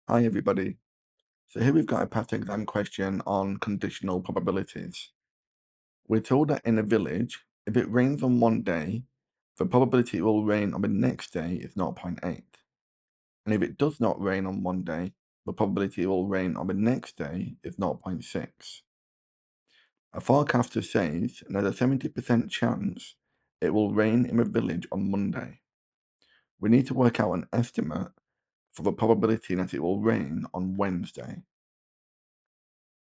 Hi everybody. So here we've got a past exam question on conditional probabilities. We're told that in a village, if it rains on one day, the probability it will rain on the next day is 0.8. And if it does not rain on one day, the probability it will rain on the next day is 0.6. A forecaster says there's a 70% chance it will rain in the village on Monday. We need to work out an estimate for the probability that it will rain on Wednesday.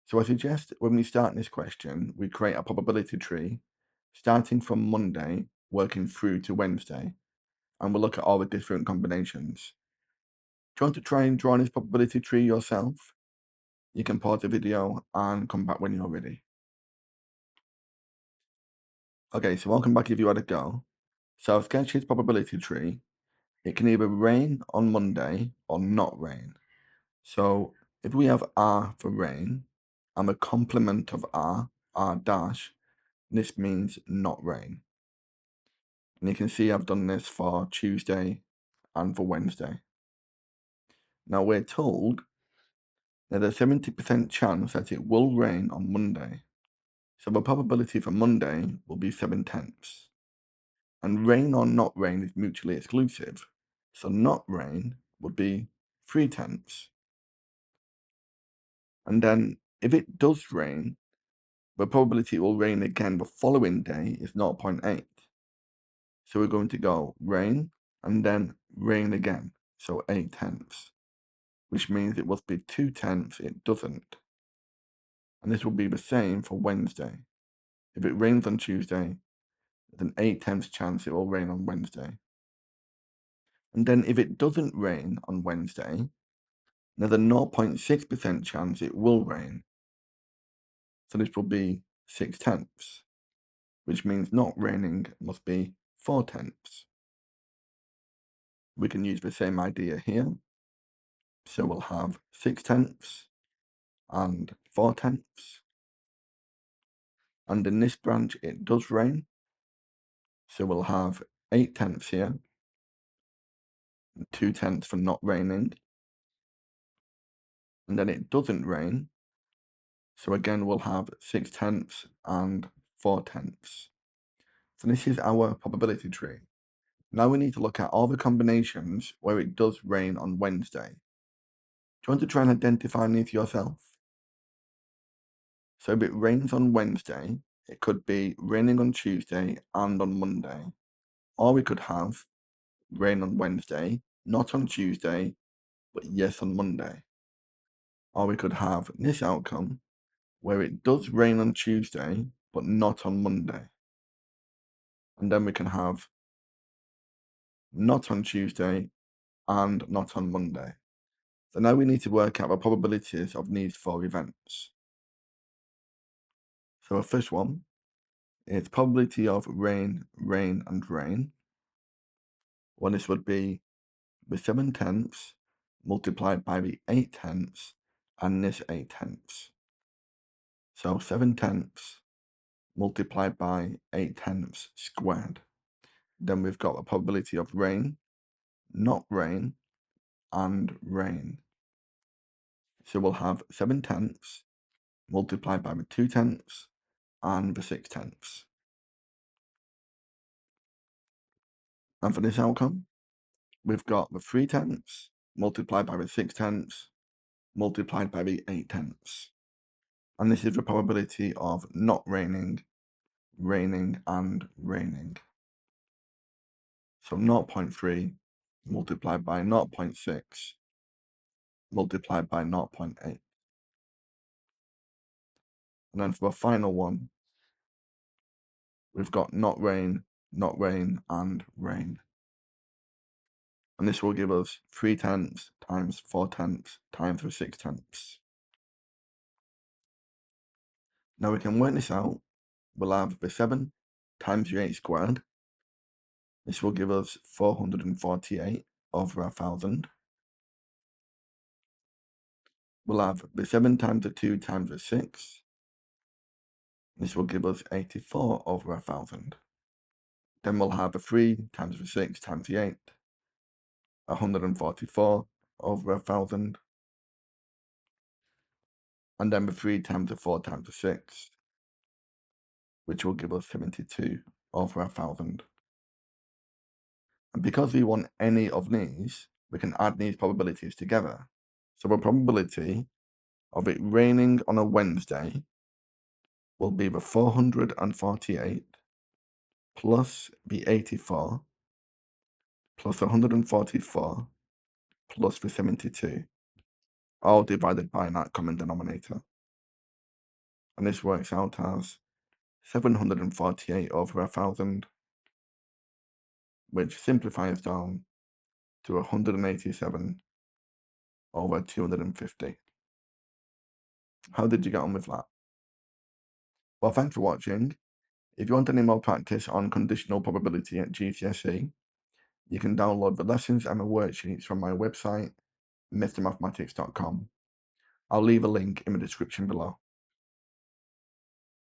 So I suggest when we start this question, we create a probability tree, starting from Monday, working through to Wednesday, and we'll look at all the different combinations. Do you want to try and draw this probability tree yourself? You can pause the video and come back when you're ready. Okay, so welcome back if you had a go. So I've sketched this probability tree. It can either rain on Monday or not rain. So if we have R for rain, and the complement of R dash, this means not rain. And you can see I've done this for Tuesday and for Wednesday. Now we're told there's a 70% chance that it will rain on Monday. So the probability for Monday will be 7/10. And rain or not rain is mutually exclusive. So not rain would be 3/10. And then if it does rain, the probability it will rain again the following day is 0.8. So we're going to go rain and then rain again. So 8/10. Which means it must be 2/10 it doesn't. And this will be the same for Wednesday. If it rains on Tuesday, there's an 8/10 chance it will rain on Wednesday. And then if it doesn't rain on Wednesday, there's a 0.6% chance it will rain. So this will be 6/10, which means not raining must be 4/10. We can use the same idea here. So we'll have 6/10 and 4/10. And in this branch, it does rain. So we'll have 8/10 here, 2/10 for not raining. And then it doesn't rain. So again, we'll have 6/10 and 4/10. So this is our probability tree. Now we need to look at all the combinations where it does rain on Wednesday. Do you want to try and identify these yourself? So if it rains on Wednesday, it could be raining on Tuesday and on Monday. Or we could have rain on Wednesday, not on Tuesday, but yes on Monday. Or we could have this outcome where it does rain on Tuesday, but not on Monday. And then we can have not on Tuesday and not on Monday. So now we need to work out the probabilities of these four events. So the first one is probability of rain, rain, and rain. Well, this would be the 7/10 multiplied by the 8/10 and this 8/10. So 7/10 multiplied by 8/10 squared. Then we've got the probability of rain, not rain, and rain. So we'll have 7/10 multiplied by the 2/10 and the 6/10. And for this outcome, we've got the 3/10 multiplied by the 6/10 multiplied by the 8/10. And this is the probability of not raining, raining, and raining. So 0.3 multiplied by 0.6 multiplied by 0.8. And then for the final one, we've got not rain, and rain. And this will give us 3/10 times 4/10 times the 6/10. Now we can work this out. We'll have the 7 times the 8 squared. This will give us 448 over 1,000. We'll have the 7 times the 2 times the 6. This will give us 84 over 1,000. Then we'll have the 3 times the 6 times the 8. 144 over 1,000. and then the 3 times the 4 times the 6, which will give us 72 over 1,000. And because we want any of these, we can add these probabilities together. So the probability of it raining on a Wednesday will be the 448 plus the 84 plus 144 plus the 72, all divided by that common denominator. And this works out as 748 over 1,000, which simplifies down to 187 over 250. How did you get on with that? Well, thanks for watching. If you want any more practice on conditional probability at GCSE, you can download the lessons and the worksheets from my website, mrmathematics.com. I'll leave a link in the description below.